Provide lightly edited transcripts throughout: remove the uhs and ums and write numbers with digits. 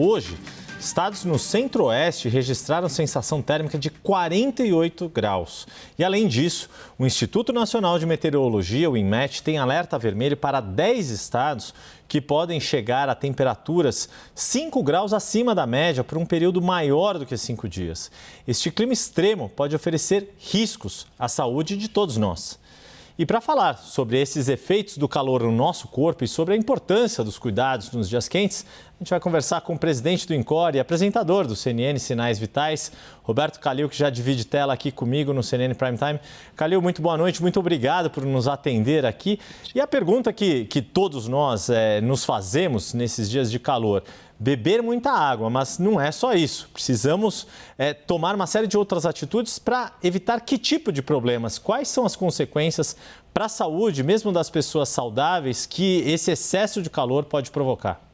Hoje, estados no centro-oeste registraram sensação térmica de 48 graus. E além disso, o Instituto Nacional de Meteorologia, o INMET, tem alerta vermelho para 10 estados que podem chegar a temperaturas 5 graus acima da média por um período maior do que 5 dias. Este clima extremo pode oferecer riscos à saúde de todos nós. E para falar sobre esses efeitos do calor no nosso corpo e sobre a importância dos cuidados nos dias quentes, a gente vai conversar com o presidente do INCOR e apresentador do CNN Sinais Vitais, Roberto Calil, que já divide tela aqui comigo no CNN Prime Time. Calil, muito boa noite, muito obrigado por nos atender aqui. E a pergunta que todos nós nos fazemos nesses dias de calor: beber muita água, mas não é só isso. Precisamos tomar uma série de outras atitudes para evitar que tipo de problemas? Quais são as consequências para a saúde, mesmo das pessoas saudáveis, que esse excesso de calor pode provocar?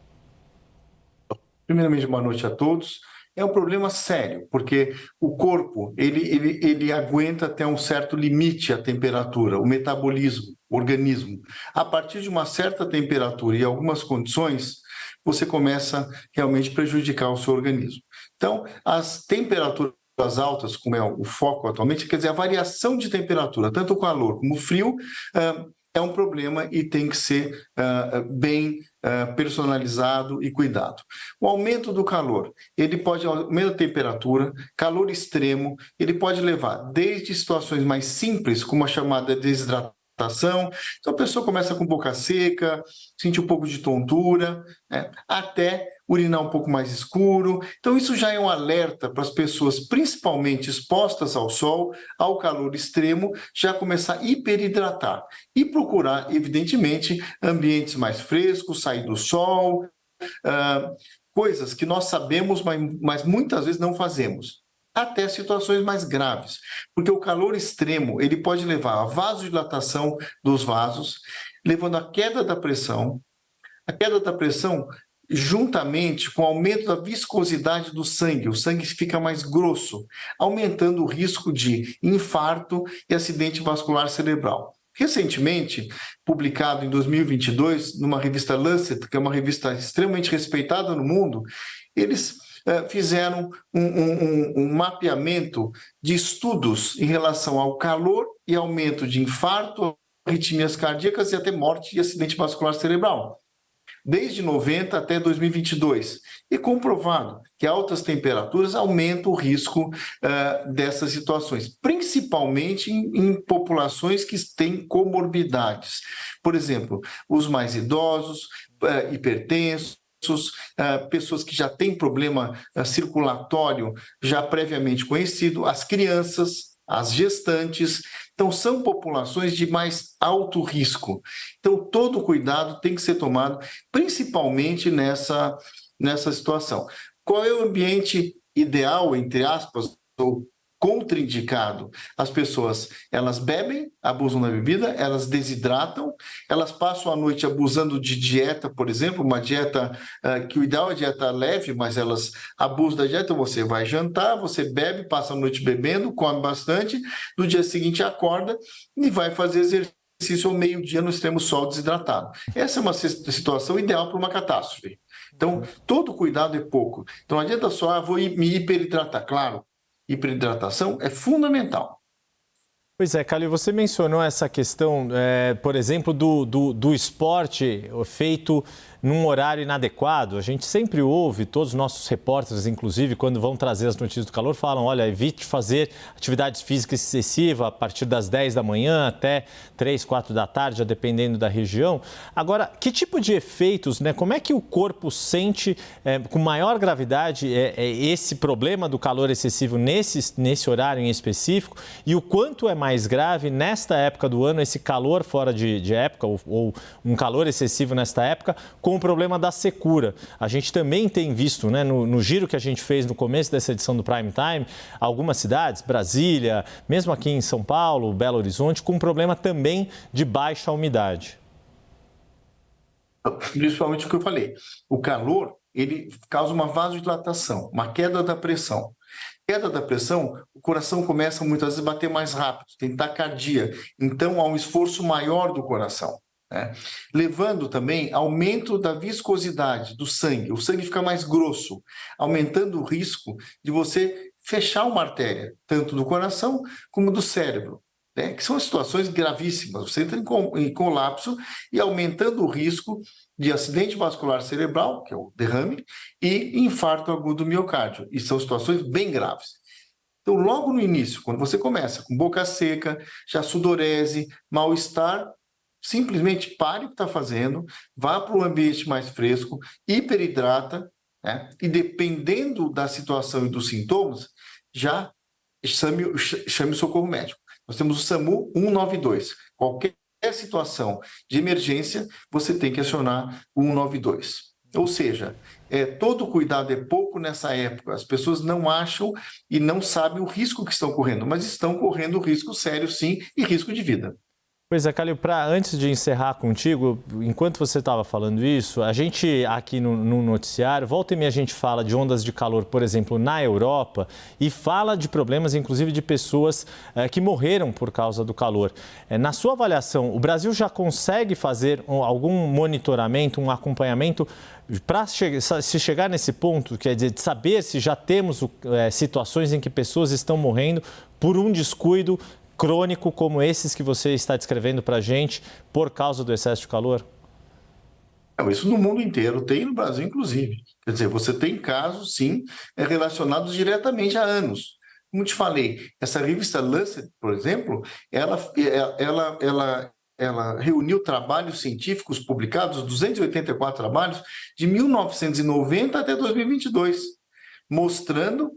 Primeiramente, boa noite a todos. É um problema sério, porque o corpo ele aguenta até um certo limite a temperatura, o metabolismo, o organismo. A partir de uma certa temperatura e algumas condições, você começa realmente a prejudicar o seu organismo. Então, as temperaturas altas, como é o foco atualmente, quer dizer, a variação de temperatura, tanto o calor como o frio, é um problema e tem que ser bem personalizado e cuidado. O aumento do calor, ele pode aumentar a temperatura, calor extremo, ele pode levar desde situações mais simples, como a chamada desidratação. Então a pessoa começa com boca seca, sente um pouco de tontura, até urinar um pouco mais escuro. Então isso já é um alerta para as pessoas, principalmente expostas ao sol, ao calor extremo, já começar a hiperidratar e procurar, evidentemente, ambientes mais frescos, sair do sol, coisas que nós sabemos, mas muitas vezes não fazemos. Até situações mais graves, porque o calor extremo ele pode levar à vasodilatação dos vasos, levando à queda da pressão. A queda da pressão, juntamente com o aumento da viscosidade do sangue, o sangue fica mais grosso, aumentando o risco de infarto e acidente vascular cerebral. Recentemente, publicado em 2022, numa revista Lancet, que é uma revista extremamente respeitada no mundo, eles fizeram um mapeamento de estudos em relação ao calor e aumento de infarto, arritmias cardíacas e até morte e acidente vascular cerebral, desde 90 até 2022. E comprovado que altas temperaturas aumentam o risco dessas situações, principalmente em populações que têm comorbidades. Por exemplo, os mais idosos, hipertensos, pessoas que já têm problema circulatório já previamente conhecido, as crianças, as gestantes. Então, são populações de mais alto risco. Então, todo cuidado tem que ser tomado, principalmente nessa situação. Qual é o ambiente ideal, entre aspas, ou contraindicado? As pessoas, elas bebem, abusam da bebida, elas desidratam, elas passam a noite abusando de dieta, por exemplo, uma dieta que o ideal é dieta leve, mas elas abusam da dieta. Você vai jantar, você bebe, passa a noite bebendo, come bastante, no dia seguinte acorda e vai fazer exercício ao meio-dia no extremo sol desidratado. Essa é uma situação ideal para uma catástrofe. Então, todo cuidado é pouco. Então, não adianta só, vou me hiperidratar. Claro, hiperidratação é fundamental. Pois é, Calil, você mencionou essa questão, por exemplo, do esporte feito num horário inadequado. A gente sempre ouve, todos os nossos repórteres, inclusive, quando vão trazer as notícias do calor, falam: olha, evite fazer atividade física excessiva a partir das 10 da manhã até 3, 4 da tarde, dependendo da região. Agora, que tipo de efeitos, como é que o corpo sente com maior gravidade esse problema do calor excessivo nesse horário em específico, e o quanto é mais grave nesta época do ano, esse calor fora de época, ou um calor excessivo nesta época, com o problema da secura? A gente também tem visto, no giro que a gente fez no começo dessa edição do Prime Time, algumas cidades, Brasília, mesmo aqui em São Paulo, Belo Horizonte, com um problema também de baixa umidade. Principalmente o que eu falei, o calor, ele causa uma vasodilatação, uma queda da pressão. Queda da pressão, o coração começa muitas vezes a bater mais rápido, tem taquicardia, então há um esforço maior do coração. né? Levando também aumento da viscosidade do sangue, o sangue fica mais grosso, aumentando o risco de você fechar uma artéria, tanto do coração como do cérebro, né? Que são situações gravíssimas, você entra em colapso e aumentando o risco de acidente vascular cerebral, que é o derrame, e infarto agudo do miocárdio, e são situações bem graves. Então, logo no início, quando você começa com boca seca, já sudorese, mal-estar, simplesmente pare o que está fazendo, vá para um ambiente mais fresco, hiperidrata, né? E dependendo da situação e dos sintomas, já chame o socorro médico. Nós temos o SAMU 192. Qualquer situação de emergência, você tem que acionar o 192. Ou seja, todo cuidado é pouco nessa época. As pessoas não acham e não sabem o risco que estão correndo, mas estão correndo risco sério, sim, e risco de vida. Pois é, Calil, antes de encerrar contigo, enquanto você estava falando isso, a gente aqui no noticiário, volta e meia a gente fala de ondas de calor, por exemplo, na Europa, e fala de problemas, inclusive, de pessoas que morreram por causa do calor. Na sua avaliação, o Brasil já consegue fazer algum monitoramento, um acompanhamento para se chegar nesse ponto, quer dizer, de saber se já temos situações em que pessoas estão morrendo por um descuido crônico como esses que você está descrevendo para a gente por causa do excesso de calor? Isso no mundo inteiro, tem no Brasil inclusive. Quer dizer, você tem casos, sim, relacionados diretamente a anos. Como te falei, essa revista Lancet, por exemplo, ela reuniu trabalhos científicos publicados, 284 trabalhos, de 1990 até 2022, mostrando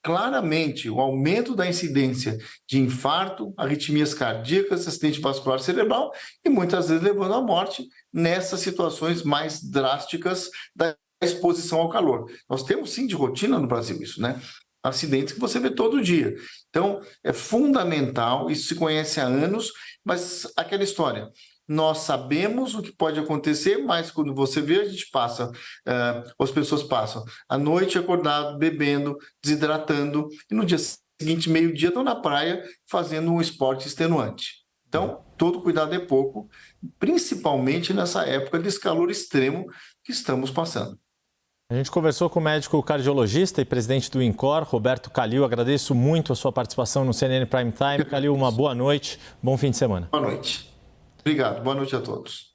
claramente o aumento da incidência de infarto, arritmias cardíacas, acidente vascular cerebral e muitas vezes levando à morte nessas situações mais drásticas da exposição ao calor. Nós temos sim de rotina no Brasil isso, né? Acidentes que você vê todo dia. Então, é fundamental, isso se conhece há anos, mas aquela história, nós sabemos o que pode acontecer, mas quando você vê, a gente passa, as pessoas passam a noite acordado, bebendo, desidratando, e no dia seguinte, meio-dia, estão na praia fazendo um esporte extenuante. Então, todo cuidado é pouco, principalmente nessa época desse calor extremo que estamos passando. A gente conversou com o médico cardiologista e presidente do INCOR, Roberto Calil. Agradeço muito a sua participação no CNN Prime Time. Calil, uma boa noite, bom fim de semana. Boa noite. Obrigado, boa noite a todos.